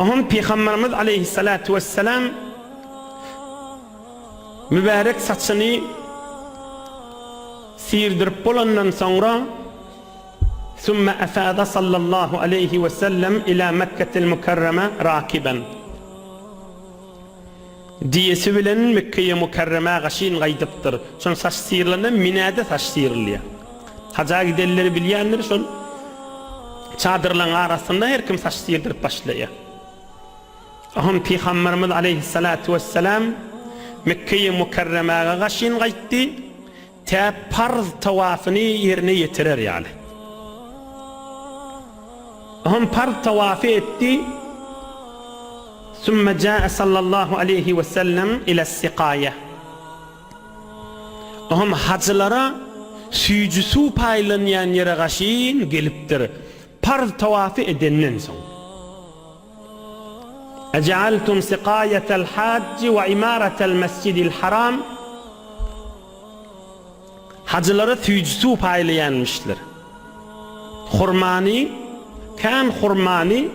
Ohun Peygamberimiz aleyhissalatu vesselam mübarek saçını sıyırdıp bolandan sonra ثم أفاد صلى الله عليه وسلم إلى مكة المكرمة راكبا diyesi bilen Mekke'ye Mukarrem'e gaşin gaydıptır. Son saç sıyırlarına minade saç sıyırılıyor. Haca gidenleri bilyenler son çadırların arasında her kim saç sıyırdırıp başlıyor. Ahun Peygamberimiz aleyhissalatu vesselam Mekke'ye Mukarrem'e gaşin gaydı. Ta farz tavafını yerine yetirer yani. Ahun farz tavafı etti. ثم جاء صلى الله عليه وسلم إلى السقاية. Ahum hacılara süycüsü paylanyan yere gaşin geliptir. Farz tavafı edenden son. اجعلتم سقاية الحاج وعمارة المسجد الحرام. Hacılara süycüsü paylayanmışlar. Hurmani, kan hurmani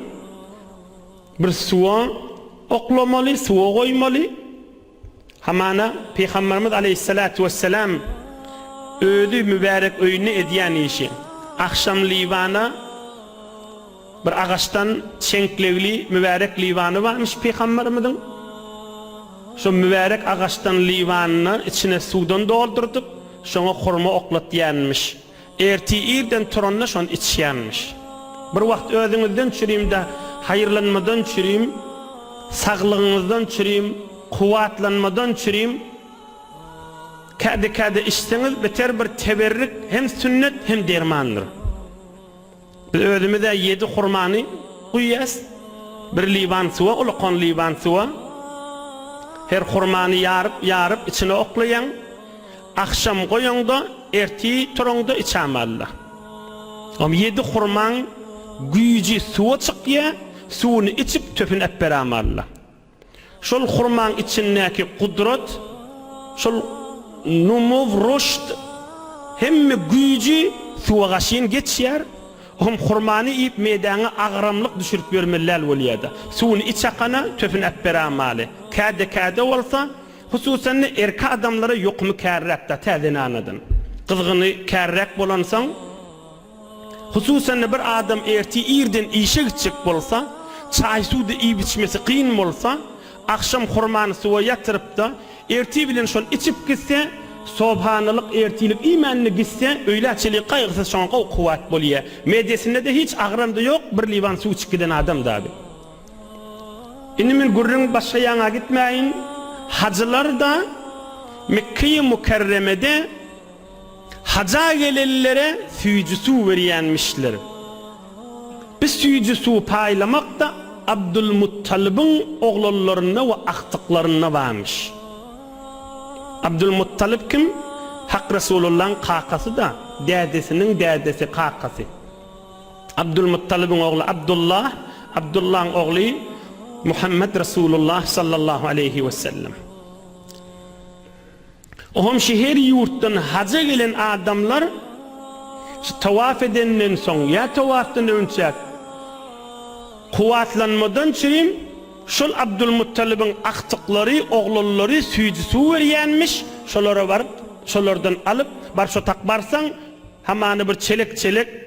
bir suğa oklamalı, suğa koymalı. Hamana Peygamberimiz aleyhissalatu vesselam ödü mübarek öğünü ediyen işi. Akşam livana bir ağaçtan çenklevli mübarek livanı varmış Peygamberimizin. Şu mübarek ağaçtan livanını içine sudan doldurdup şuna hurma oklat yanmış. Erti irden turanla şun iç yanmış. Bir vakt özünüzden çürüyüm de hayırlanmadan çürüyüm, sağlığınızdan çürüyüm, kuvvetlanmadan çürüyüm. Kade içseniz biter bir teberrik hem sünnet hem dermandır. Biz özümüzde 7 hurmanı koyuyaz, bir livan suva, ulukan livan suva. Her hurmanı yarıp içine oklayan, akşam koyun da erti turun da içamallah. Ama 7 hurman güyücü suva çıkıyor, suyunu içip töpün epberamallah. Şol hurman içindeki kudret, şol numov rüşt, hem güyücü suva gaşin geçiyor, hem hurmanı iyip meydana ağramlık düşürüp vermeler oluyordu. Suyunu içakana töpün epberamalı. Kade olsa, hususen erkek adamlara yok mu kærrek da tədini anladın. Kızgını kærrek bolansan, hususen bir adam erti irden işe gidecek bolsa, çay suda iyi içmesi kıyın olsa, akşam hurmanı suya yatırıp da erti bilen şon içip gitse, sobhanılık ertilik imanını gitse, öyle açılık kaygısı şonqa kuvvet boluyor. Medyasında da hiç ağramda yok, bir livan su içip giden adam da abi. İnimin gurrun başka yana gitmeyin, hacılar da Mekke-i Mukarreme'de haca gelenlere süyücü su veriyenmişler. Biz süyücü su paylamak da Abdülmuttalib'in oğullarına ve aktıklarına varmış. Abdülmuttalib kim? Hak Resulullah'ın kakası da, dedesinin dedesi kakası. Abdülmuttalib'in oğlu Abdullah, Abdullah'ın oğlu Muhammed Resulullah sallallahu aleyhi ve sellem. Ohum şehir yurttan haca gelen adamlar tavaf edenden son ya tavaftan önce kuvvetlanmadan çürüyüm şol Abdülmuttalib'in aktıkları oğulları süyücü su veriyenmiş, şolara var, şolardan alıp barşo takbarsan hemen bir çelek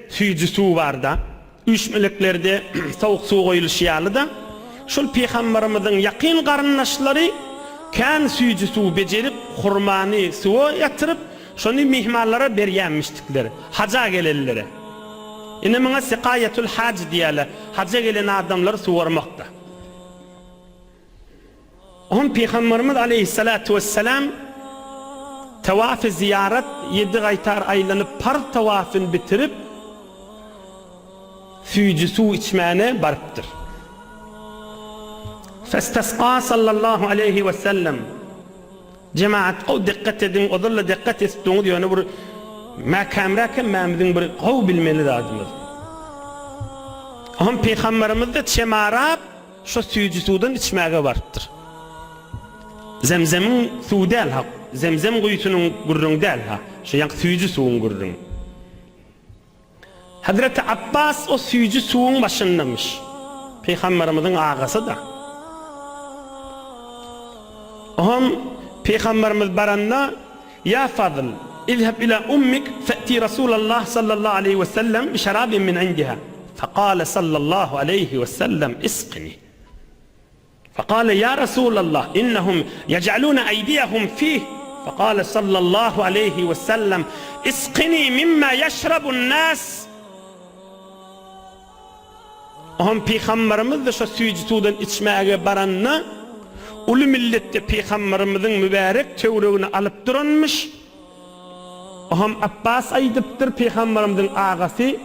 süyücü su var da 3 meleklerde soğuk su koyuluşuyalı da şol Peygamberimizin yakın qarındaşları kan süyücü su becerip hurmanı suya yatırıp şonu mihmallara beryenmiştikler haca gelenlere. Yine bana sikayetul hac diyorlar. Haca gelen adamlar su vermekte. Onun Peygamberimiz aleyhissalatu vesselam tavaf-ı ziyaret 7 aytar aylanıp par tavafını bitirip süyücü su içmeyene barıptır. فاستسقى صلى الله عليه وسلم جماعة أو دقت edin o da dikkat ettiğini diyor. Yani ma kamera memdin bir qav bilmeli adamız. Ahım Peygamberimiz de çemarap şu süyücü sudan içmeye varıptır. Zemzem'in suyu değil ha. Zemzem kuyusunun gurrun değil ha. Şu yank süyücü suyun gurrun. Hazreti Abbas o süyücü suyun başındamış. Peygamberimizin ağası da. Ohum Peygamberimiz baranna ya Fadıl اذهب إلى أمك فأتي رسول الله صلى الله عليه وسلم بشراب من عندها فقال صلى الله عليه وسلم اسقني فقال يا رسول الله إنهم يجعلون أيديهم فيه فقال صلى الله عليه وسلم اسقني مما يشرب الناس. Ohum Peygamberimiz de şu süyücü sudan içmeye baranna ulu millette Peygamberimizin mübarek tövreğini alıp duranmış. Ohum Abbas aydıptır Peygamberimizin ağası.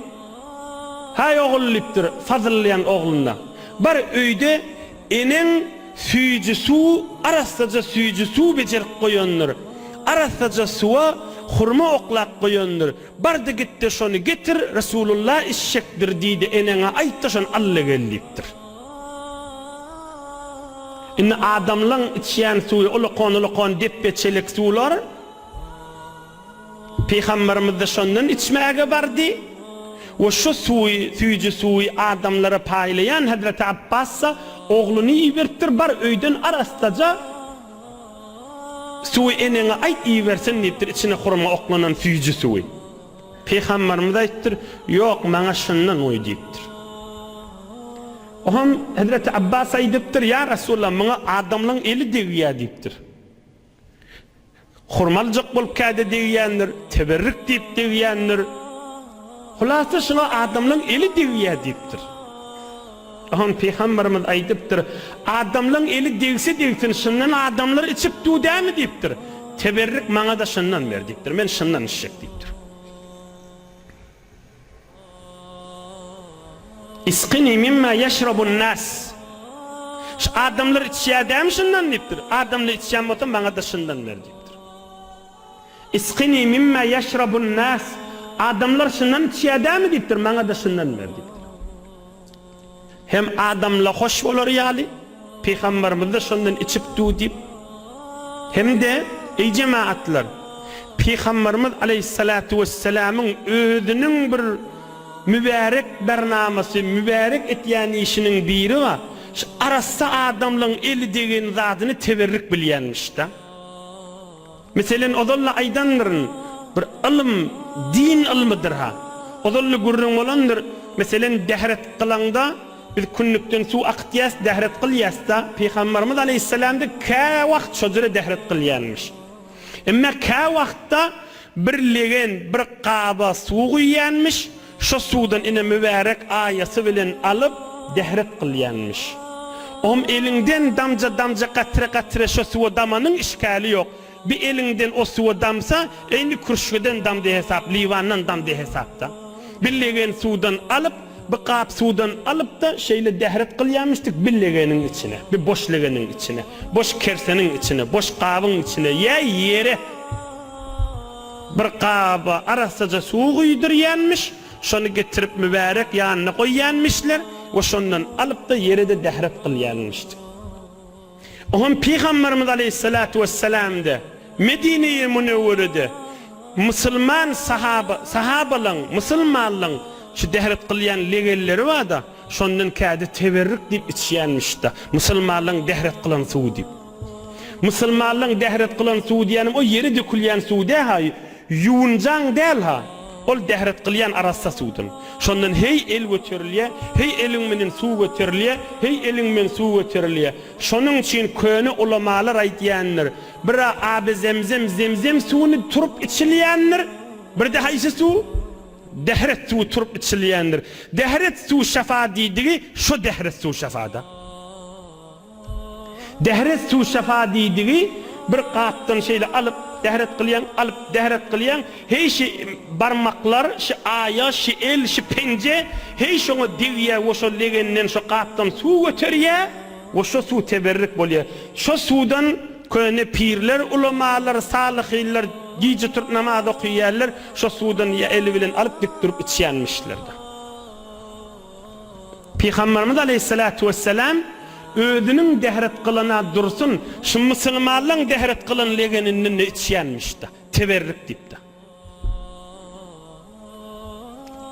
Hay oğulliptir Fazıllayan oğluna. Bar öyde enen süyücü su arasaca süyücü su becerip koyanlar. Arasaca suya hurma oklak koyanlar. Barda gitti şonu getir Resulullah işşektir deydi enene aytta şon Allah gelliptir. İnne adamlan içiyen suyu ulukon deppe çelik sular Peygamberimiz de şondan içmeye bardi. Ve şu süyücü suyu adamlara paylayan Hazreti Abbas'a oğlunu iverttir bar öyden arastaca suyu enene ayt iversin deyiptir içine hurma oklanan süyücü suyu. Peygamberimiz ayttir yok bana şundan oy deyiptir. Ohum Hazreti Abbas aydıptır ya Resulullah bana adamların eli deviya deyiptir. Hurmalcık bolup kade deviyandır, teberrik deyip deviyandır. Hulasa şuna adamların eli deviya deyiptir. Ohum Peygamberimiz aydıptır adamların eli devse devsin şundan adamlar içip duda mı deyiptir. Teberrik bana da şundan ver deyiptir. Men şundan içecek deyiptir. İskini mimma yeşrabun nas. Şu adamlar içiyadam şundan deyiptir. Adamlar içiyam otan bana da şundan ver deyiptir. İskini mimma yeşrabun nas. Adamlar şundan içiyadam deyiptir. Bana da şundan ver deyiptir. Hem adamla hoş olur yali. Peygamberimiz de şundan içip du deyip. Hem de ey cemaatler Peygamberimiz aleyhissalatu vesselam'ın özünün bir mübarek bernamesi, mübarek etiyani işinin biri var. Arası adamların eli degen zatını teberrik bilyenmiş da. Mesela odolla aydanların bir ilim, din ilmidir ha. Odolla gurrun olandır. Mesela dehret kılanda biz künnükten su aktiyas dehret kılyas da Peygamberimiz aleyhisselam'da ka vakt şodura dehret kılyenmiş. Ama ka vakta birliğin bir qaba su guyyenmiş. Şu sudan ine mübarek ayası bilen alıp dehret kılyanmış. Elinden damca katre şu suya damanın işgali yok. Bir elinden o suya damsa eyni kurşudan damda hesap, livandan damda hesapta. Birliğin sudan alıp, bir qab sudan alıp da şeyle dehret kılyanmıştık birliğinin içine, bir boşluğunun içine, boş kersenin içine, boş qabın içine, yere bir qaba arasaca su guydur şonu getirip mübarek yanına koyyanmışlar ve şondan alıp da yere de dehret kılyanmıştı. Ohum Peygamberimiz aleyhissalatu vesselam'da Medine-i Münevvere'de Müslüman sahabalan, Müslümanlan şu dehret kılyan legelleri var da şondan kâde teberrik deyip içiyanmış da Müslümanlan dehret kılan suğu deyip. Müslümanlan dehret kılan suğu diyenim o yere dökülyen suğu de ha yuğuncan del ha. Ol dehret kılyan arassa suudun. Şondan hey el götürülye, hey elin menen su götürülye, hey elin men su götürülye. Şonun için köni ulamalar aytyanlar. Bira abi zemzem suyunu turup içilyenler. Bir de haysi su dehret su turup içilyenler. Dehret su şafa deydiği şu dehret su şafada. Dehret su şafa deydiği bir qaptan şeyle alıp dehret kılyan hey şey barmaklar şu aya şu el şu pence hey şunu diviye o şu legenden şu qaptan su götürüye o şu su teberrik bolya şu sudan köne pirler ulamalar salihler gece Türk namaz okuyanlar şu sudan ya eli bilen alıp dik durup içyanmışlar da. Peygamberimiz aleyhissalatu vesselam ödünün dehret kılana dursun, şu Müslümanların dehret kılan legeninin içiyenmiş da, teberrik deyip de.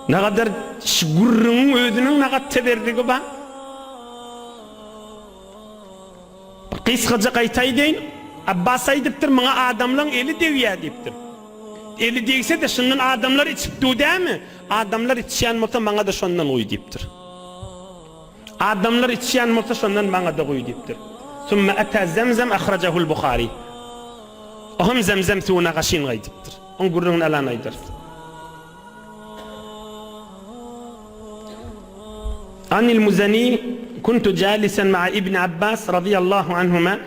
Ne kadar gurrunun ödünün ne kadar teberriki var? Kıskaca kaytaydeyn Abbas aydıptır mına adamların eli deviye deyiptir. Eli deyse de şundan adamlar içipti değil mi? Adamlar içiyen olsa bana da şundan uy deyiptir. Adamlar içiyen olsa şundan bana da uy deyiptir. Sümme ete zemzem ahracahul Bukhari. Ohum zemzem suuna gaşin gaydiptir. On gurrun alan aydırsın. عن المزني كنت جالسا مع ابن عباس رضي الله عنهما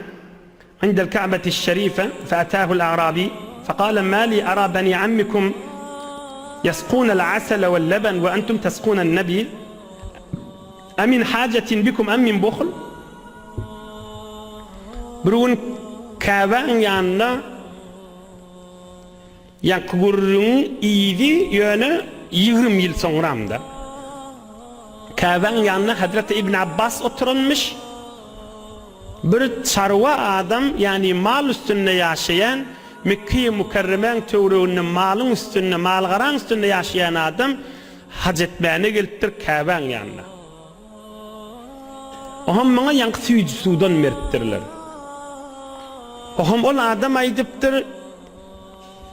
عند الكعبة الشريفة فأتاه الأعرابي فقال ما لي أرى بني عمكم يسقون العسل واللبن وأنتم تسقون النبيذ أمن حاجة بكم أم من بخل برون كابان yanına yakgurun iyidi yönü 20 yıl sonramda Kabe'nin yanına Hazreti İbn Abbas oturulmuş. Bir çarva adam yani mal üstünde yaşayan Mekke-i Mükerreme'nin tövreğinin malın üstünde, malgaran üstünde yaşayan adam hac etmeyene geliptir Kabe'nin yanına. Oham bana yankı suyucu sudan merttirler. Oham ol adam aydıptır.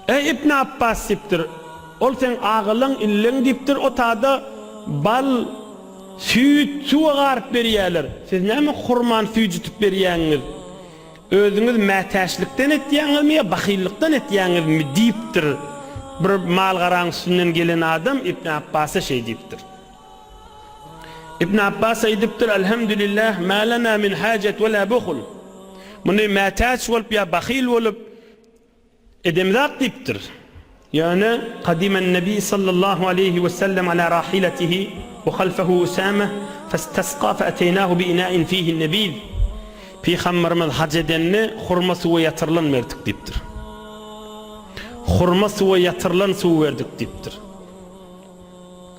Ey İbn Abbas deyiptir. Ol sen ağılın illen deyiptir. O tada bal süt suğa garip beriyeler. Siz näme hurman süýjü tutup berýäňiz? Özüňiz mätäşlikden etýäňiz mi, bahillikden etýäňiz mi diýipdir. Bir mal garaň sünnen gelen adam İbn Abbas'a şey diýipdir. İbn Abbas aýdypdyr: "Elhamdülillah, ma lana min hajat we la bukhul." Muny mätäş bolup ya bahil bolup edemzat diýipdir. Yani qadimen Nebi sallallahu aleyhi ve sellem ala rahilatihi وخلفه أسامة فاستسقى فأتيناه بإناء فيه النبيذ Peygamberimiz hac edenini hurma suva yatırılan verdik deyiptir. Hurma suva yatırılan su verdik deyiptir.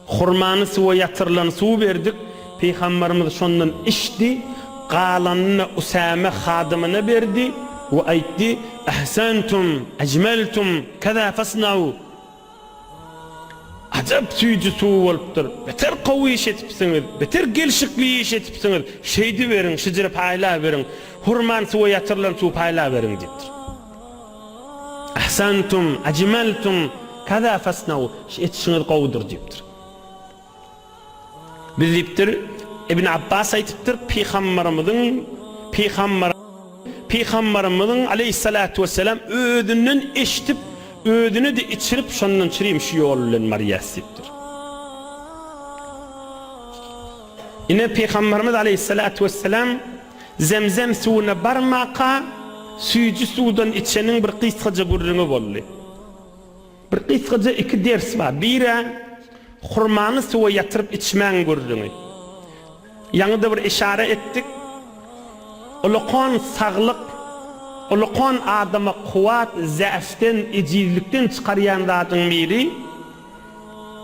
Hurmanı suva yatırılan su verdik. Peygamberimiz şondan içti. Qalanını Usame hadımına verdi. Ve aytti: "Ahsantum, ecmeltum, kaza fasnau." Acap süýjü suw bolupdyr. Beter gowy iş etipsiňiz, beter gelşikli iş etipsiňiz. Şeýdi beriň, şyjyry paýla beriň. Hurman suwa ýatyrlan suw paýla beriň diýipdir. Ahsantum, ajmaltum, kaza fasnau. Etişiňiz gowdur diýipdir. Biz diýipdir, İbn Abbas aýtypdyr, Peygamberimizin aleyhissalatu vesselam özünden eşitip ödünü de içirip şondan çiriymiş yollen mariyasiptir. Yine Peygamberimiz aleyhissalatu vesselam zemzem suuna barmaqa süýjü sudan içenin bir kıskaca gurrunu bolly. Bir kıskaca iki ders var. Biri hurmanı suwa yatırıp içmen gurrunu. Yanıda bir işare ettik. Ulaqan sağlık Ulaqan adama kuvat, zäften, ejizlikten çıkaryan zatın biri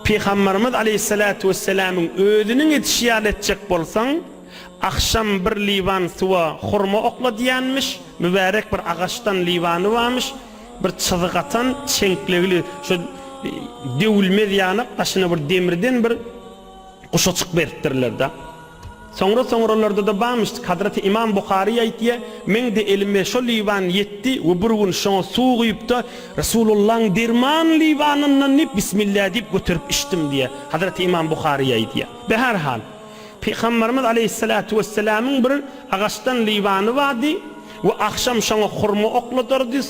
Peygamberimiz aleyhissalatu vesselam'ın özünün etişiyat etjek bolsaň akşam bir livan suwa hurma okla diýänmiş, mübarek bir agaçtan livany varmış, bir çyzygatan çenklegli şu dewilmez ýanyp başyna bir demirden bir kuşaçyk beripdirler da. Sonra da barmış Hazreti İmam Bukhari aýtýar, men de elime şo livan yetdi we bir gün şoň suw güýüpdi Resulullah'ın derman livanyndan nip bismillah diýip götürüp içdim diye Hazreti İmam Bukhari aýtýar. Be her hal Peygamberimiz aleyhissalatu vesselam'ın bir agaçtan livany vardy we akşam şoň hurma okladyrdy,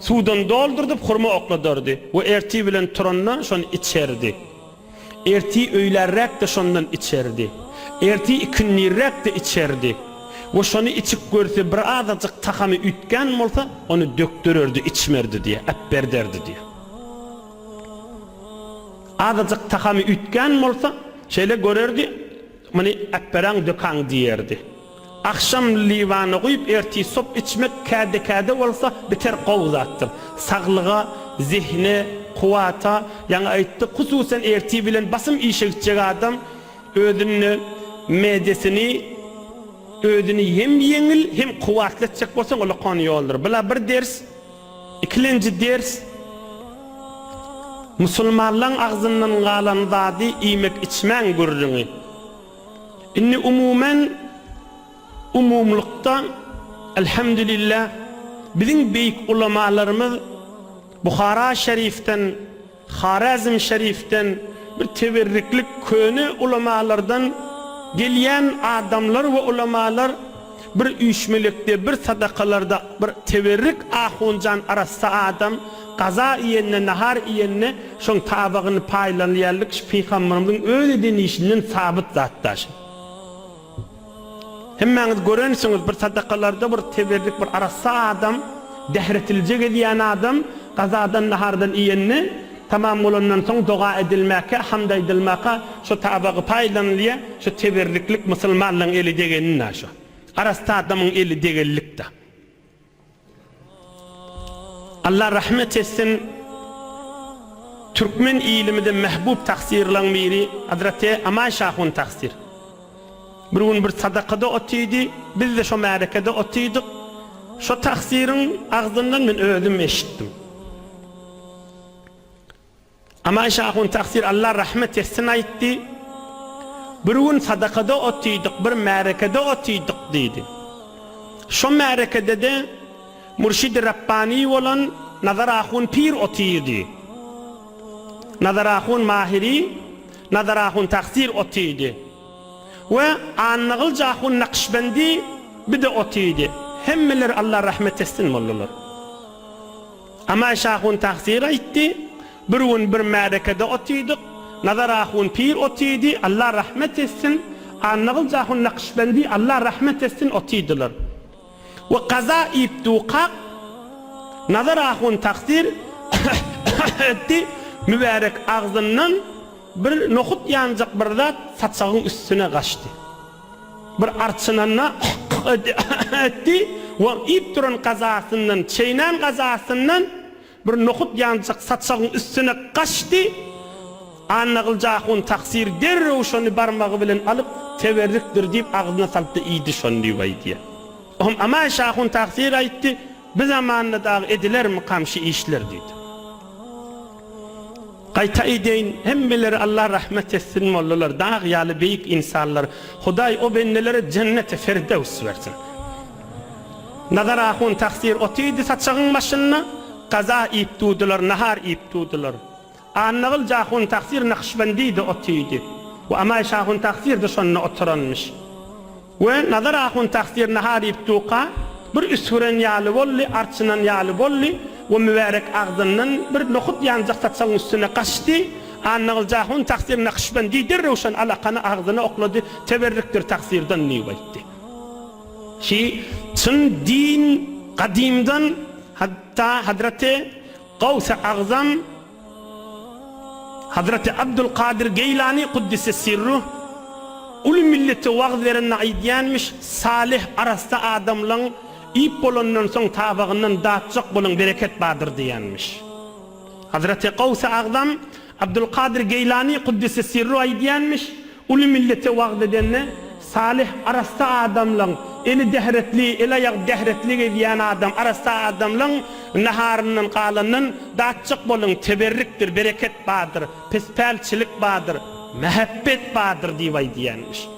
suwdan doldurdup hurma okladyrdy we erti bilen turandan şonu içerdi. Erti öýlerrek de şondan içerdi. Erti ikinnirrek de içerdi. Ve şonu içip görse bir azajyk takamy ütgen bolsa onu döktürerdi, içmerdi diye, äpberderdi diye. Azajyk takamy ütgen bolsa şeýle görerdi, meni äpberaň dökaň diýerdi. Akşam livany goýup erti sop içmek käde bolsa biter gowzatdyr. Saglyga, zihne, kuvata, yani aytdy, hususen erti bilen basym işe adam özüni, medesini, özüni hem yeňil hem kuwatlatjak bolsa ulaqan ýoldur. Bula bir ders, ikinji ders musulmanlaryň agzyndan galan zady iýmek içmän gurrüňi. Inni umumen umumlukta elhamdülillah bizim büyük ulamalarımız Bukhara Şerif'ten, Harazm Şerif'ten bir teberriklik könü ulamalardan gelen adamlar ve ulamalar bir uyuşmelikte, bir sadakalarda bir teberrik ahuncan arası adam qaza iyenine, nahar iyenine şon tabağını paylanıyarlık Peygamberimizin öyle denişinin sabit zattaş. Hemmeniz görensiniz bir sadakalarda bir teberrik bir arası adam dehretilecek ediyen adam qazadan nahardan iyenine tamam olandan soň dua edilmeke, hamd edilmeke, şu tabağı paylanıya, şu teberriklik Müslümanlığın eli degenine şu. Arasta adamın eli degenlikte. Allah rahmet etsin. Türkmen ilimide mehbub taksirlan biri Hazreti Ama Şahun taksir. Bir gün bir sadakada otuydu, biz de şu merekede otuyduk. Şu taksirin ağzından ben ödüm eşittim. Ama Şahun taksir Allah rahmet etsin aytti. Bir gün sadakada otuyduk, bir merekede otuyduk dedi. Şu merekede de Mürşid-i Rabbani olan Nazar Ahun Pir otuydu. Nazar Ahun Mahiri, Nazar Ahun taksir otuydu. Ve Annağılca Ahun Nakşbendi bir de otuydu. Hemmeler Allah rahmet etsin mollalar. Ama Şahun taksir aytti. Bir gün bir merekede otuyduk. Nazar Ahun Pir otuydu. Allah rahmet etsin. Annağılca Ahun Nakşbendi Allah rahmet etsin otuydular. Ve qaza iptuqa Nazar Ahun taksir etti. Mübarek ağzından bir nohut yancak bir zat saçağın üstüne kaçtı. Bir arçınanına etti ve ip duran kazasından, çeynen kazasından bir nohut yancak saçağın üstüne kaçtı. Annağılca Ahun taksir derrev şonu barmağı bilen alıp teberriktir deyip ağzına salttı iyiydi şonu diye. Ama Şahun taksir aytti, bir zamanla da ediler mi kamşı işler dedi. Qayta edeyin, hemmeleri Allah rahmet etsin mollalar, dağ yalı büyük insanlar. Huday o bennelere cennet-i firdevs versin. Nazar Ahun taksir otuydu saçağın başına, qaza ip tuğdular, nahar ip tuğdular. Annağılca Ahun taksir Nakşbendi de otuydu. Ve ama Şahun taksir de şonuna oturanmış. Ve Nazar Ahun taksir nahar ip tuğqa, bir üshuren yalı bolli, arçınan yalı bolli, ve mübarek ağzından bir nohut yancak saçağın üstüne kaçtı. Annağılca Ahun taksir Nakşbendi derrev şon alakanı ağzına okladı, teberriktir taksirden niyubaytti. Çın din kadimden hatta Hazreti Gavs-ı Azam Hazreti Abdülkadir Geylani Kuddise Sirruh ulu milleti vaaz verenine aydiyanmış salih arasta adamlan ip bolondan son tabağından dağıtacak bolun bereket vardır diyenmiş. Hazreti Gavs-ı Azam Abdülkadir Geylani Kuddise Sirruh aydiyanmış ulu milleti vaaz edenine salih arasta adamlan eli dehretli, el ayak dehretli diyen adam arasta adamlan naharının qalanın dağıtacak bolun teberriktir, bereket vardır, pespelçilik vardır, mehabbet vardır diyenmiş.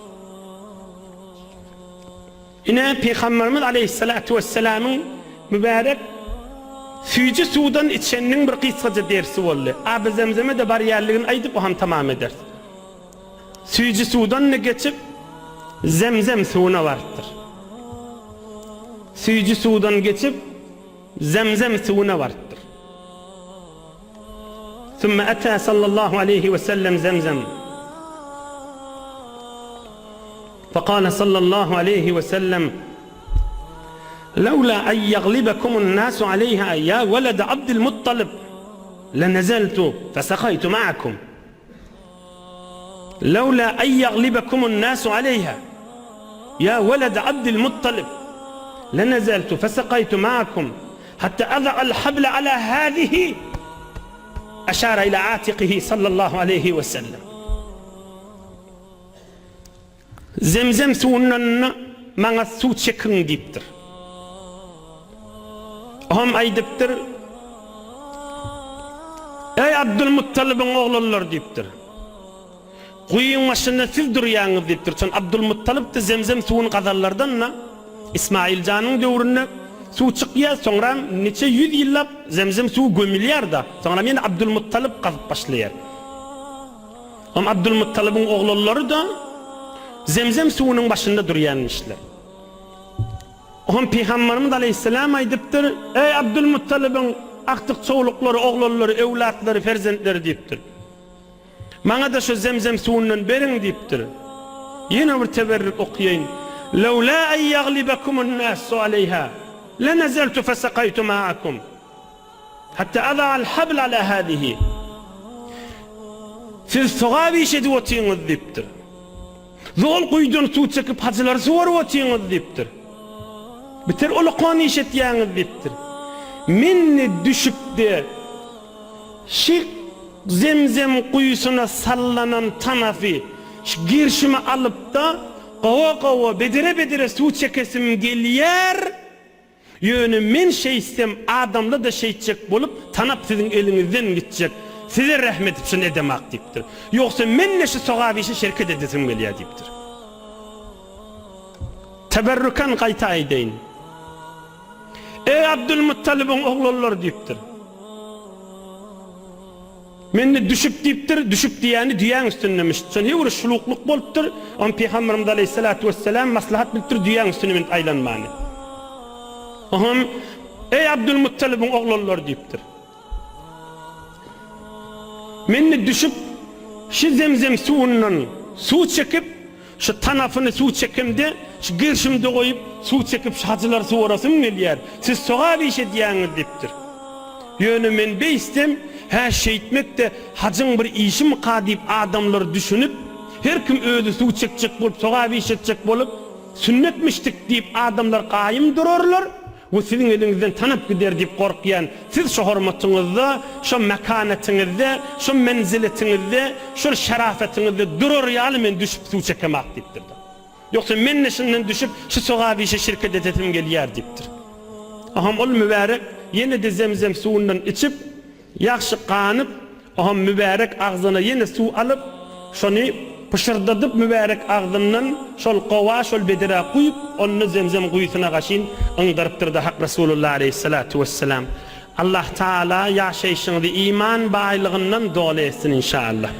Yine Peygamberimiz Aleyhissalatu vesselam'ın mübarek süyücü sudan içeninin bir kısaca dersi oldu. Abi Zemzem'e de bariyerliğini aydıp o ham tamam eder. Süyücü sudan ne geçip Zemzem suyuna vardır. Süyücü sudan geçip Zemzem suyuna vardır. Thumma ata sallallahu aleyhi ve sellem Zemzem. فقال صلى الله عليه وسلم لولا أن يغلبكم الناس عليها يا ولد عبد المطلب لنزلت فسقيت معكم لولا أن يغلبكم الناس عليها يا ولد عبد المطلب لنزلت فسقيت معكم حتى أضع الحبل على هذه أشار إلى عاتقه صلى الله عليه وسلم. Zemzem suyundan bana su çekin deyiptir. Ham aydıptır. Ey Abdülmuttalib'in oğullar deyiptir. Kuyun başında siz durýaňyz diýipdir. Şon Abdulmuttalib de Zemzem suwuny gazallardan İsmailjanın döwründe suw çykýar, soňra neçe 100 ýyllap Zemzem suw gömülýär da. Soňra men Abdulmuttalib gazyp başlaýar. Am Abdulmuttalibiň oglallary da Zemzem suwunyň başynda durýanmışlar. Oňam Peýgamberimiz aleyhisselam aýdypdyr: "Ey Abdulmuttalibiň aktyk çoğuluklary, oglallary, ewlatlary, ferzentleri" diýipdir. "Maňa da şu Zemzem suwundan beriň" diýipdir. Ýene bir teberrük okuýaýyn. "Lawla an yaghlibakumun nasu aleyha lanazaltu fasaqaytu ma'akum hatta adha al-habl ala hadihi." Siz soğabi işedip otyňyz diýipdir. Zol kuýdan suw çekip hajylar suwaryp otyňyz diýipdir. Biter ulaqan işetýäňiz diýipdir. Minni düşüpdi. Şik Zemzem kuyusuna sallanan tanafy girşimi alıp da gawa bedere suw çekesim gelýär. Ýöne men şeýsem adamla da şeýçek bolup tanap siziň eliňizden gitjek. Size rahmet için edemek diýipdir. Ýoksa men neşe soğabi işe şerket edesim gelýär diýipdir. Teberrükan gaýta aýdaýyn. Ey Abdulmuttalibiň oglallary diýipdir. Menne düşüp diýipdir, düşüp diýäni düýäň üstündemiş. Şol hewr şulukluk bolupdyr. On Peýgamberimiz aleyhissalatu vesselam maslahat bilipdir düýäň üstüne men aýlanmany. Oňam ey Abdulmuttalibiň oglallary diýipdir. Menne düşüp şu Zemzem suwundan suw çekip şu tanafyny suw çekimde şu girşimde goýup suw çekip hajylar suwarasym gelýär. Siz soğabi işe diýäňiz diýipdir. Ýöne men beýstem ha şeýtmek de hajyň bir işi mi qadyp adamlar düşünüp her kim öýde suw çekjek bolup soğabi işetjek bolup sünnetmişdik diýip adamlar gaýym durarlar. Bu sizin eliňizden tanap gider diýip gorkýan. Siz şu hormatyňyzda, şu mekanatyňyzda, şu menziletiňizde, şu şerafetiňizde durur ýaly men düşüp suw çekemek diýipdir. Ýoksa men neşinden düşüp şu soğabi işe şirket edetim gelýär diýipdir. Aham ol mübarek ýene de Zemzem suwundan içip ýaxşy qanyp, aham mübarek agzyna ýene suw alyp, şonu pışırdadıp mübarek ağzından şol qawa şol bedere kuyup onu Zemzem kuyusuna gaşyn ıngdarypdyrdy Hak Rasulullah aleyhissalatu vesselam. Allah Taala ýaşaýşyňyzy iman baýlygyndan dolu etsin inşallah.